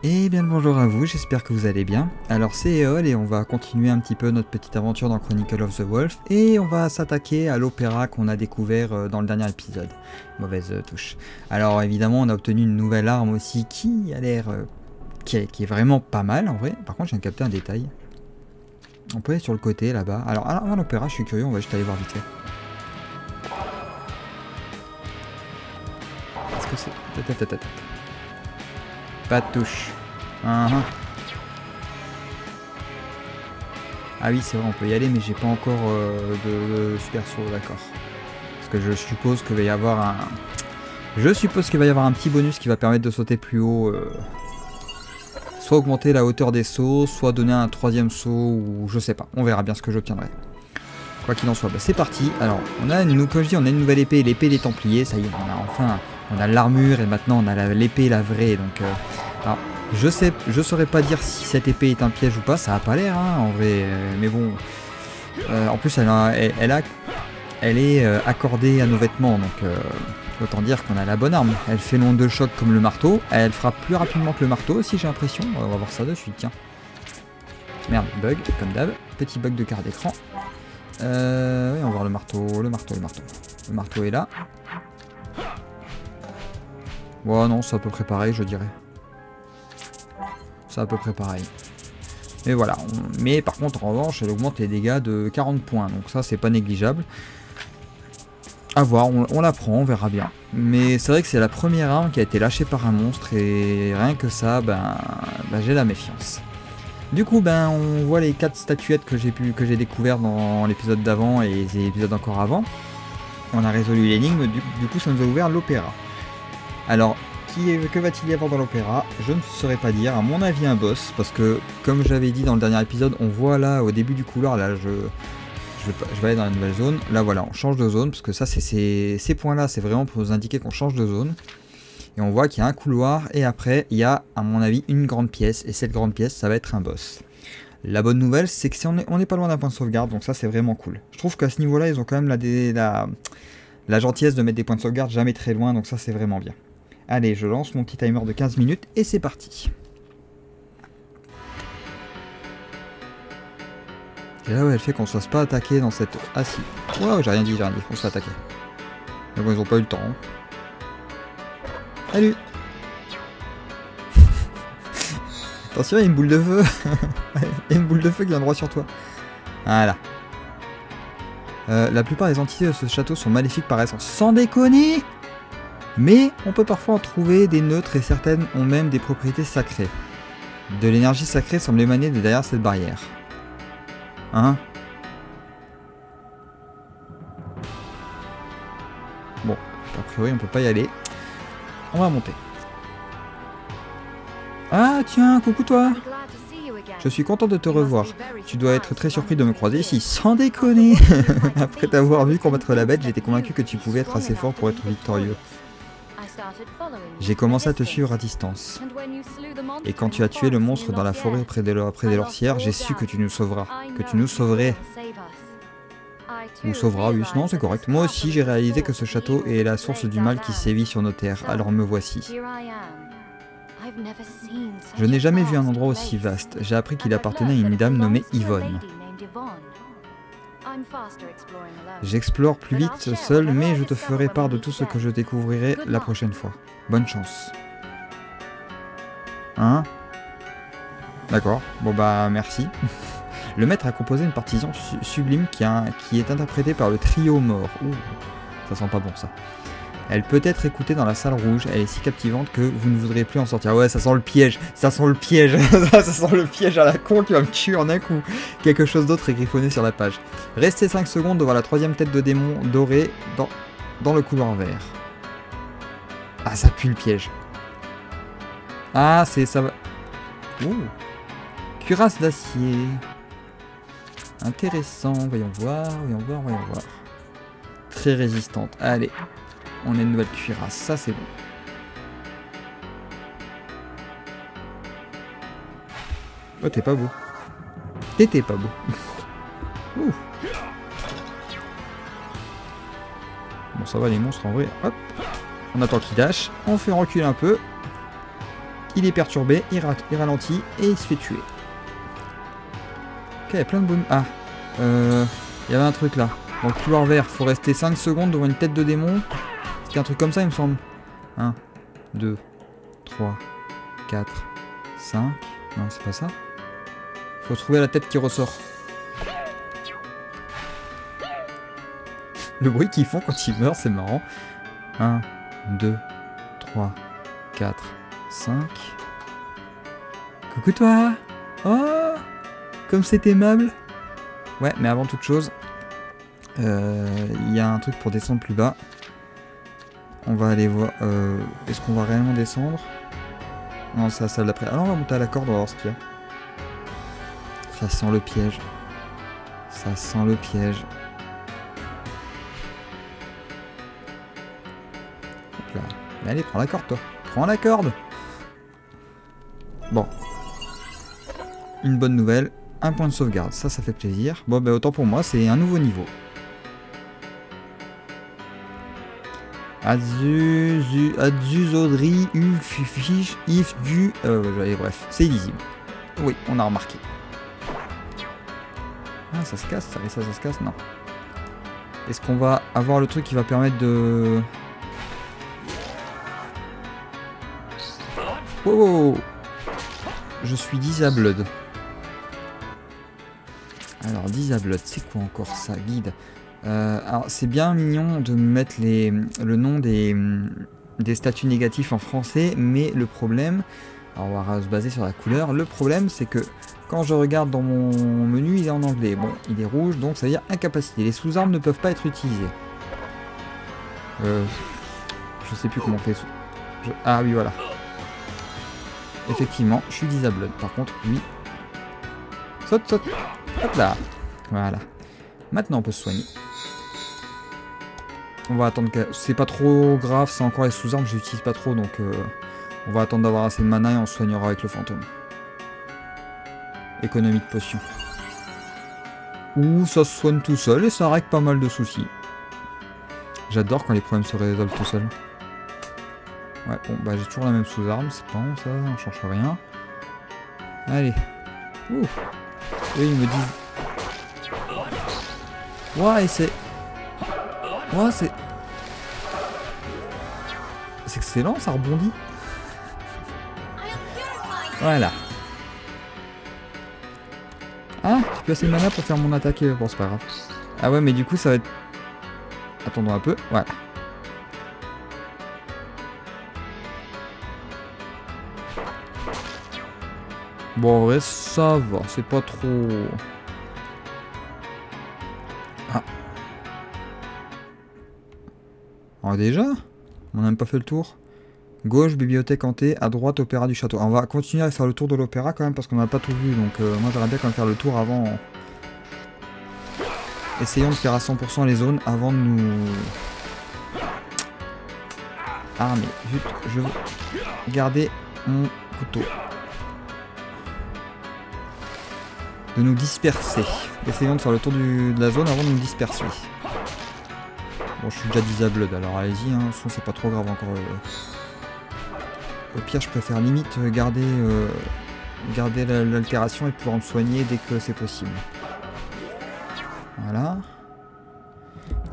Et bien le bonjour à vous, j'espère que vous allez bien. Alors c'est Eol et on va continuer un petit peu notre petite aventure dans Chronicle of the Wolf. Et on va s'attaquer à l'opéra qu'on a découvert dans le dernier épisode. Mauvaise touche. Alors évidemment on a obtenu une nouvelle arme aussi qui a l'air... qui est vraiment pas mal en vrai. Par contre je viens de capter un détail. On peut aller sur le côté là-bas. Alors à l'opéra je suis curieux, on va juste aller voir vite fait. Est-ce que c'est... Pas de touche. Ah oui, c'est vrai, on peut y aller, mais j'ai pas encore de super saut, d'accord. Parce que je suppose qu'il va y avoir un... Je suppose qu'il va y avoir un petit bonus qui va permettre de sauter plus haut. Soit augmenter la hauteur des sauts, soit donner un troisième saut, ou je sais pas. On verra bien ce que j'obtiendrai. Quoi qu'il en soit, bah, c'est parti. Alors, on a une nouvelle épée, l'épée des Templiers. Ça y est, on a enfin... On a l'armure et maintenant on a l'épée, la vraie. Donc, alors, je saurais pas dire si cette épée est un piège ou pas. Ça a pas l'air, hein, en vrai. Mais bon, en plus elle est accordée à nos vêtements. Donc, autant dire qu'on a la bonne arme. Elle fait l'onde de choc comme le marteau. Elle frappe plus rapidement que le marteau aussi, j'ai l'impression. On va voir ça de suite. Tiens. Merde, bug comme d'hab. Petit bug de quart d'écran. Oui, on va voir le marteau. Le marteau est là. Ouais, non, c'est à peu près pareil, je dirais. C'est à peu près pareil. Et voilà. Mais par contre, en revanche, elle augmente les dégâts de 40 points. Donc ça, c'est pas négligeable. À voir, on la prend, on verra bien. Mais c'est vrai que c'est la première arme qui a été lâchée par un monstre. Et rien que ça, j'ai la méfiance. Du coup, on voit les 4 statuettes que j'ai découvertes dans l'épisode d'avant et les épisodes encore avant. On a résolu l'énigme, du coup ça nous a ouvert l'opéra. Alors, que va-t-il y avoir dans l'opéra? Je ne saurais pas dire, à mon avis un boss, parce que comme j'avais dit dans le dernier épisode, on voit là au début du couloir, là je vais aller dans la nouvelle zone, là voilà, on change de zone, parce que ça c'est ces points-là, c'est vraiment pour nous indiquer qu'on change de zone. Et on voit qu'il y a un couloir, et après il y a à mon avis une grande pièce, et cette grande pièce ça va être un boss. La bonne nouvelle c'est que on n'est pas loin d'un point de sauvegarde, donc ça c'est vraiment cool. Je trouve qu'à ce niveau-là, ils ont quand même la gentillesse de mettre des points de sauvegarde jamais très loin, donc ça c'est vraiment bien. Allez, je lance mon petit timer de 15 minutes et c'est parti. Et là, ouais, elle fait qu'on ne se fasse pas attaquer dans cette... Ah si. Ouais, j'ai rien dit, on se fait attaquer. Mais bon, ils ont pas eu le temps. Hein. Salut. Attention, il y a une boule de feu. Il y a une boule de feu qui vient droit sur toi. Voilà. La plupart des entités de ce château sont maléfiques par essence. Sans déconner! Mais on peut parfois en trouver des neutres et certaines ont même des propriétés sacrées. De l'énergie sacrée semble émaner de derrière cette barrière. Hein? Bon, a priori on peut pas y aller. On va monter. Ah tiens, coucou toi! Je suis content de te revoir. Tu dois être très surpris de me croiser ici, sans déconner! Après t'avoir vu combattre la bête, j'étais convaincu que tu pouvais être assez fort pour être victorieux. J'ai commencé à te suivre à distance. Et quand tu as tué le monstre dans la forêt près des Lorcières, j'ai su que tu nous sauveras. Que tu nous sauverais. Ou sauveras, oui, non, c'est correct. Moi aussi, j'ai réalisé que ce château est la source du mal qui sévit sur nos terres, alors me voici. Je n'ai jamais vu un endroit aussi vaste. J'ai appris qu'il appartenait à une dame nommée Yvonne. J'explore plus vite seul, mais je te ferai part de tout ce que je découvrirai la prochaine fois. Bonne chance. Hein? D'accord. Bon merci. Le maître a composé une partition sublime qui est interprétée par le trio mort. Ouh, ça sent pas bon ça. Elle peut être écoutée dans la salle rouge, elle est si captivante que vous ne voudrez plus en sortir. Ouais, ça sent le piège, ça sent le piège, ça sent le piège à la con qui va me tuer en un coup. Quelque chose d'autre est griffonné sur la page. Restez 5 secondes devant la 3e tête de démon dorée dans le couloir vert. Ah, ça pue le piège. Ah, ça va... Ouh. Cuirasse d'acier. Intéressant, voyons voir. Très résistante, allez. On a une nouvelle cuirasse, ça c'est bon. Oh, t'es pas beau. T'étais pas beau. Ouh. Bon, ça va les monstres en vrai. Hop. On attend qu'il dash. On fait reculer un peu. il est perturbé, il ralentit et il se fait tuer. Ok, il y a plein de bonnes... Ah, il y avait un truc là. Dans le couloir vert, faut rester 5 secondes devant une tête de démon. C'était un truc comme ça, il me semble. 1, 2, 3, 4, 5. Non, c'est pas ça. Faut trouver la tête qui ressort. Le bruit qu'ils font quand ils meurent, c'est marrant. 1, 2, 3, 4, 5. Coucou toi. Oh, comme c'est aimable. Ouais, mais avant toute chose, il y a un truc pour descendre plus bas. On va aller voir... Est-ce qu'on va réellement descendre? Non, c'est la salle d'après. Alors on va monter à la corde, on va voir ce qu'il y a. Ça sent le piège. Ça sent le piège. Hop là. Mais allez, prends la corde, toi. Prends la corde. Bon. Une bonne nouvelle. Un point de sauvegarde. Ça fait plaisir. Bon, bah autant pour moi, c'est un nouveau niveau. Azuzodri, Uffiche, If, Du... bref, c'est illisible. Oui, on a remarqué. Ah, ça se casse, ça, et ça se casse, non. Est-ce qu'on va avoir le truc qui va permettre de... Oh, je suis Disabled. Alors, Disabled, c'est quoi encore ça, guide? Alors, c'est bien mignon de mettre le nom des statuts négatifs en français, mais le problème... Alors, on va se baser sur la couleur. Le problème, c'est que quand je regarde dans mon menu, il est en anglais. Bon, il est rouge, donc ça veut dire incapacité. Les sous-armes ne peuvent pas être utilisées. Je sais plus comment on fait. Ah oui, voilà. Effectivement, je suis Disabled. Par contre, lui... Saute, saute. Hop là. Voilà. Maintenant, on peut se soigner. On va attendre que... C'est pas trop grave, c'est encore les sous-armes, je l'utilise pas trop, donc... On va attendre d'avoir assez de mana et on se soignera avec le fantôme. Économie de potion. Ou ça se soigne tout seul et ça règle pas mal de soucis. J'adore quand les problèmes se résolvent tout seuls. Ouais, bon, bah j'ai toujours la même sous-arme, c'est pas bon ça, on change rien. Allez. Ouh. Eux ils me disent... Ouais, c'est... Ouais, c'est... C'est excellent, ça rebondit. Voilà. Ah, j'ai plus assez de mana pour faire mon attaque. Bon, c'est pas grave. Ah ouais, mais du coup, ça va être... Attendons un peu. Voilà. Bon, en vrai, ça va. C'est pas trop... Ah. Oh, déjà? On n'a même pas fait le tour. Gauche, bibliothèque hantée, à droite, opéra du château. Alors, on va continuer à faire le tour de l'opéra quand même parce qu'on n'a pas tout vu. Donc moi j'aimerais bien quand même faire le tour avant. Essayons de faire à 100% les zones avant de nous... Ah mais zut, je veux garder mon couteau. De nous disperser. Essayons de faire le tour de la zone avant de nous disperser. Bon, je suis déjà Disabled, alors allez-y, hein. C'est pas trop grave encore. Au pire, je préfère limite garder l'altération et pouvoir me soigner dès que c'est possible. Voilà.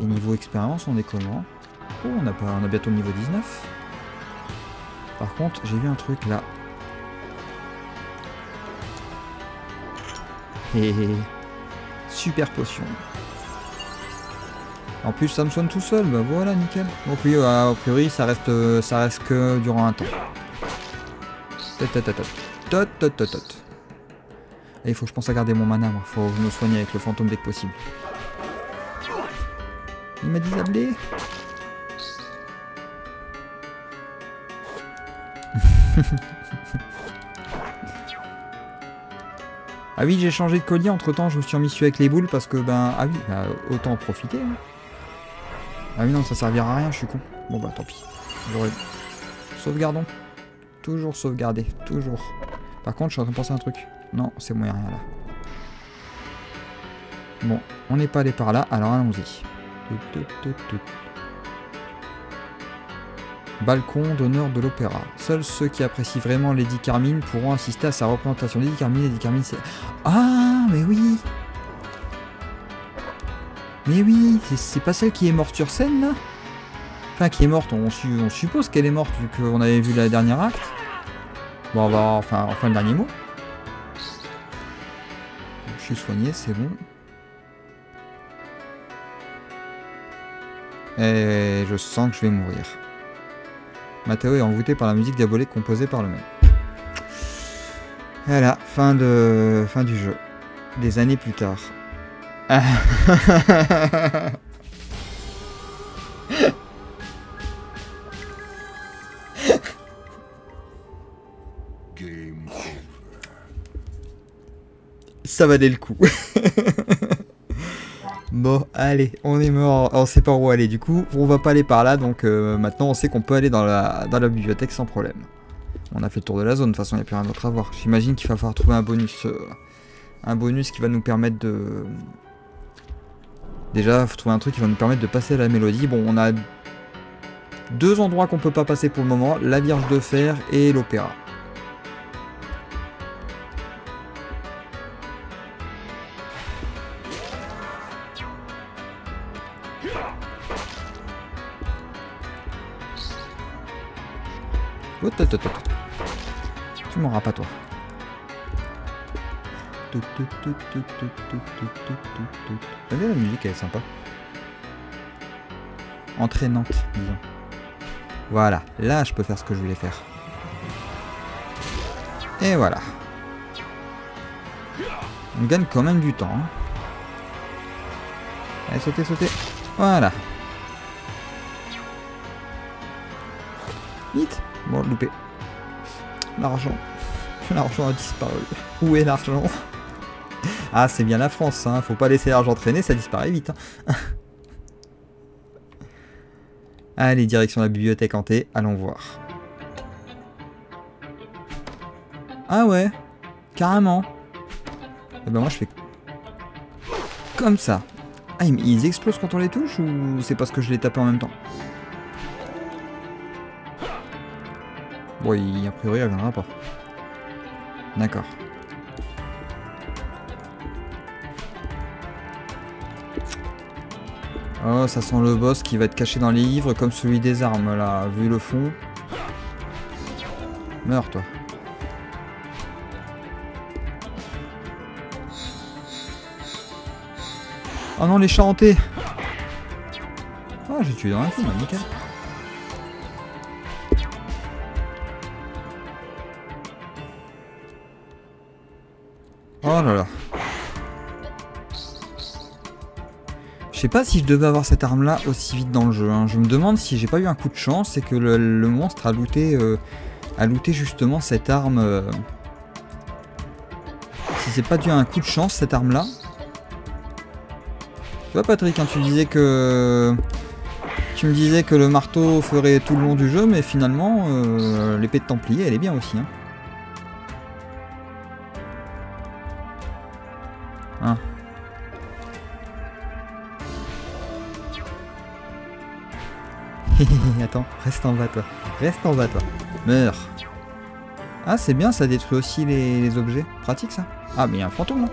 Et niveau expérience, on est comment? Oh, on a bientôt le niveau 19. Par contre, j'ai vu un truc là. Et super potion. En plus, ça me soigne tout seul. Bah voilà, nickel. Donc oui, a priori, ça reste que durant un temps. Et il faut que je pense à garder mon mana, moi. Faut me soigner avec le fantôme dès que possible. Il m'a disablé. Ah oui, j'ai changé de collier entre temps, je me suis remis celui avec les boules parce que ben... Ah oui, bah, autant en profiter. Hein. Ah oui non, ça servira à rien, je suis con. Bon bah tant pis. Sauvegardons. Toujours sauvegarder, toujours. Par contre, je suis en train de penser à un truc. Non, c'est moyen rien là. Bon, on n'est pas allé par là, alors allons-y. Balcon d'honneur de l'opéra. Seuls ceux qui apprécient vraiment Lady Carmine pourront assister à sa représentation. Lady Carmine, c'est... Ah, mais oui! Mais oui, c'est pas celle qui est morte sur scène, là? Enfin, qui est morte, on suppose qu'elle est morte, vu qu'on avait vu la dernière acte. Bon, on va enfin le dernier mot. Je suis soigné, c'est bon. Et je sens que je vais mourir. Matteo est envoûté par la musique diabolique composée par le même. Voilà, fin du jeu. Des années plus tard. Ça valait le coup. Bon, allez, on est mort, on sait pas où aller. Du coup, on va pas aller par là, donc maintenant on sait qu'on peut aller dans la bibliothèque sans problème. On a fait le tour de la zone, de toute façon il n'y a plus rien d'autre à voir. J'imagine qu'il va falloir trouver un bonus qui va nous permettre de... Déjà, il faut trouver un truc qui va nous permettre de passer à la mélodie. Bon, on a 2 endroits qu'on peut pas passer pour le moment, la Vierge de Fer et l'Opéra. Oh, tu m'auras pas toi. Regardez, la musique elle est sympa. Entraînante, disons. Voilà, là je peux faire ce que je voulais faire. Et voilà. On gagne quand même du temps. Hein. Allez, sautez, sautez. Voilà. Vite. Bon, loupé. L'argent. L'argent a disparu. Où est l'argent? Ah, c'est bien la France, hein. Faut pas laisser l'argent traîner, ça disparaît vite. Hein. Allez, direction la bibliothèque hantée, allons voir. Ah ouais, carrément. Et ben moi je fais comme ça. Ah, ils explosent quand on les touche ou c'est parce que je les tapé en même temps? Bon, a priori, elle viendra pas. D'accord. Oh, ça sent le boss qui va être caché dans les livres comme celui des armes, là. Vu le fond. Meurs, toi. Oh non, les chats hantés. Oh, j'ai tué dans un coup, nickel. Oh là là. Je sais pas si je devais avoir cette arme là aussi vite dans le jeu. Hein. Je me demande si j'ai pas eu un coup de chance et que le monstre a looté justement cette arme. Si c'est pas dû à un coup de chance cette arme là. Tu vois Patrick, hein, tu me disais que le marteau ferait tout le long du jeu, mais finalement l'épée de Templier elle est bien aussi. Hein. Hein. Attends, reste en bas toi. Reste en bas toi. Meurs. Ah c'est bien, ça détruit aussi les objets. Pratique ça. Ah mais il y a un fantôme là.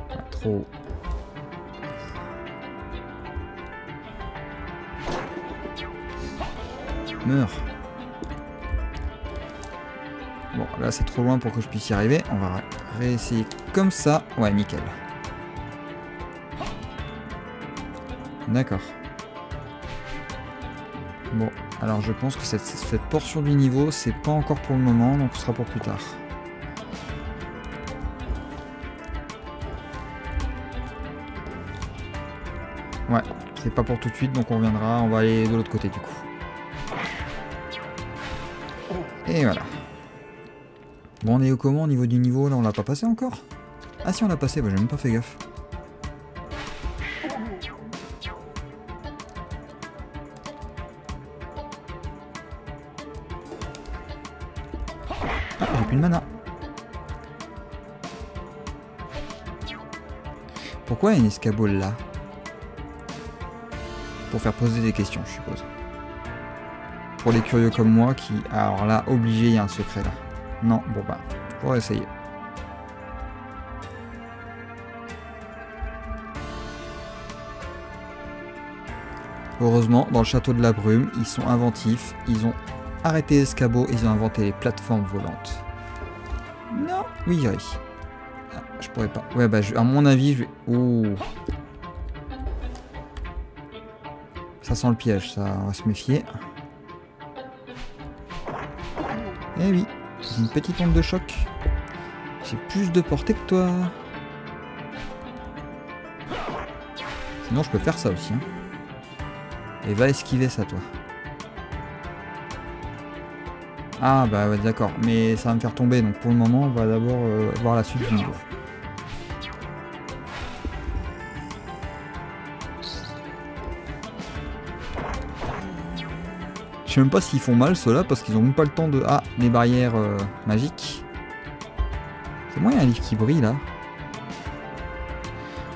Pas trop. Meurs. Bon, là c'est trop loin pour que je puisse y arriver. On va réessayer comme ça. Ouais, nickel. D'accord. Bon, alors je pense que cette portion du niveau, c'est pas encore pour le moment, donc ce sera pour plus tard. Ouais, c'est pas pour tout de suite, donc on reviendra. On va aller de l'autre côté du coup. Et voilà. Bon, on est au comment au niveau du niveau? Là, on l'a pas passé encore? Ah si, on l'a passé, bah, j'ai même pas fait gaffe. Ah, j'ai plus de mana. Pourquoi il y a une escabeau là? Pour faire poser des questions, je suppose. Pour les curieux comme moi qui... Alors là, obligé, il y a un secret là. Non, bon bah, on va essayer. Heureusement, dans le château de la brume, ils sont inventifs. Ils ont arrêté les escabeaux, ils ont inventé les plateformes volantes. Non. Oui, j'ai réussi. Ah, je pourrais pas. Ouais, bah, à mon avis, je vais... Ouh. Ça sent le piège, ça, on va se méfier. Eh oui, une petite onde de choc. J'ai plus de portée que toi. Sinon, je peux faire ça aussi. Hein. Et va esquiver ça, toi. Ah, bah ouais, d'accord. Mais ça va me faire tomber. Donc pour le moment, on va d'abord voir la suite du niveau. Je sais même pas s'ils font mal ceux-là parce qu'ils ont même pas le temps de... Ah, les barrières magiques. C'est moi, il y a un livre qui brille là.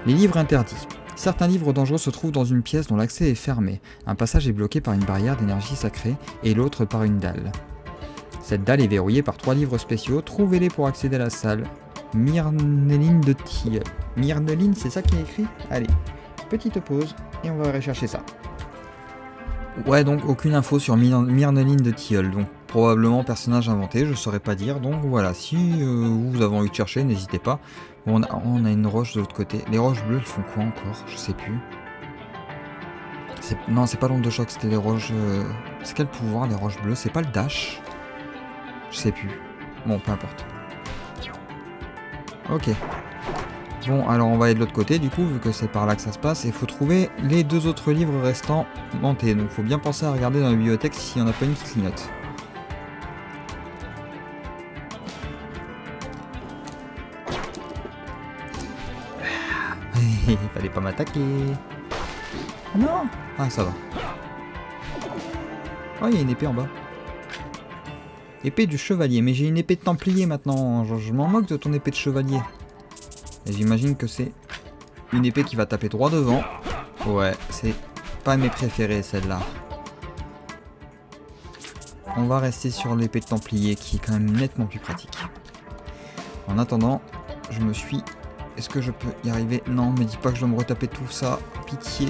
Les livres interdits. Certains livres dangereux se trouvent dans une pièce dont l'accès est fermé. Un passage est bloqué par une barrière d'énergie sacrée et l'autre par une dalle. Cette dalle est verrouillée par 3 livres spéciaux. Trouvez-les pour accéder à la salle. Myrneline de Tilleul. Myrneline, c'est ça qui est écrit? Allez, petite pause et on va aller chercher ça. Ouais, donc aucune info sur Myrneline de Tilleul, donc probablement personnage inventé, je saurais pas dire. Donc voilà, si vous avez envie de chercher, n'hésitez pas. Bon, on a une roche de l'autre côté. Les roches bleues, elles font quoi encore? Je sais plus. Non, c'est pas l'onde de choc, c'était les roches... C'est quel pouvoir, les roches bleues? C'est pas le dash? Je sais plus. Bon, peu importe. Ok. Bon, alors on va aller de l'autre côté, du coup, vu que c'est par là que ça se passe. Et il faut trouver les 2 autres livres restants montés. Donc il faut bien penser à regarder dans la bibliothèque s'il n'y en a pas une qui clignote. Il fallait pas m'attaquer. Non. Ah, ça va. Oh, il y a une épée en bas. Épée du chevalier. Mais j'ai une épée de templier maintenant. Je m'en moque de ton épée de chevalier. Et j'imagine que c'est une épée qui va taper droit devant. Ouais, c'est pas mes préférées celle-là. On va rester sur l'épée de templier qui est quand même nettement plus pratique. En attendant, je me suis... Est-ce que je peux y arriver? Non, me dis pas que je dois me retaper tout ça. Pitié.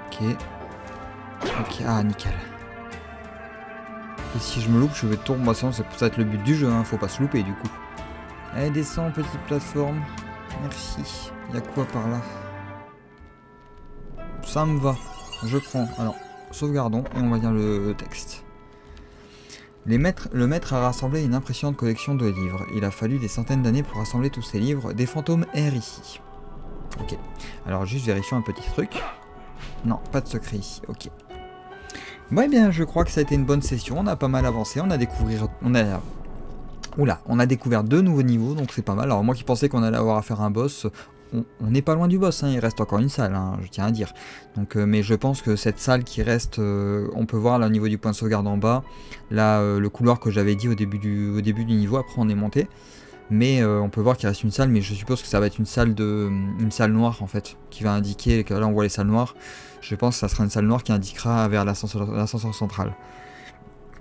Ok. Ok, ah nickel. Et si je me loupe, je vais tomber. Moi, ça peut être le but du jeu, hein. Faut pas se louper du coup. Allez, descends, petite plateforme. Merci. Il y a quoi par là? Ça me va. Je prends. Alors, sauvegardons et on va lire le texte. Le maître a rassemblé une impressionnante collection de livres. Il a fallu des centaines d'années pour rassembler tous ces livres. Des fantômes errent ici. Ok. Alors, juste vérifions un petit truc. Non, pas de secret ici. Ok. Bon, eh bien, je crois que ça a été une bonne session. On a pas mal avancé. On a découvert... On a découvert 2 nouveaux niveaux, donc c'est pas mal. Alors moi qui pensais qu'on allait avoir à faire un boss, on n'est pas loin du boss, hein. Il reste encore une salle, hein, je tiens à dire. Donc, mais je pense que cette salle qui reste, on peut voir là au niveau du point de sauvegarde en bas, là le couloir que j'avais dit au début du niveau, après on est monté. Mais on peut voir qu'il reste une salle, mais je suppose que ça va être une salle noire en fait, qui va indiquer que là on voit les salles noires. Je pense que ça sera une salle noire qui indiquera vers l'ascenseur central.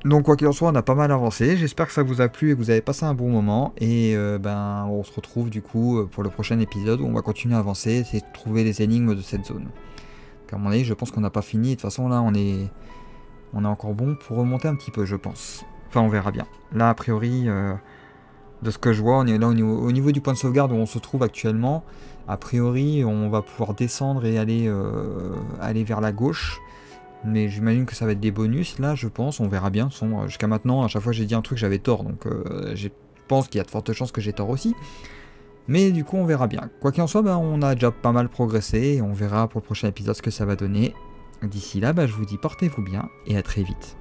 Donc quoi qu'il en soit, on a pas mal avancé. J'espère que ça vous a plu et que vous avez passé un bon moment. Et ben on se retrouve du coup pour le prochain épisode où on va continuer à avancer, essayer de trouver les énigmes de cette zone. Donc à mon avis, je pense qu'on n'a pas fini. De toute façon là, on est encore bon pour remonter un petit peu, je pense. Enfin, on verra bien. Là, a priori, de ce que je vois, on est là au niveau du point de sauvegarde où on se trouve actuellement. A priori, on va pouvoir descendre et aller vers la gauche. Mais j'imagine que ça va être des bonus, là, je pense, on verra bien. Jusqu'à maintenant, à chaque fois j'ai dit un truc, j'avais tort, donc je pense qu'il y a de fortes chances que j'ai tort aussi. Mais du coup, on verra bien. Quoi qu'il en soit, on a déjà pas mal progressé, et on verra pour le prochain épisode ce que ça va donner. D'ici là, je vous dis portez-vous bien, et à très vite.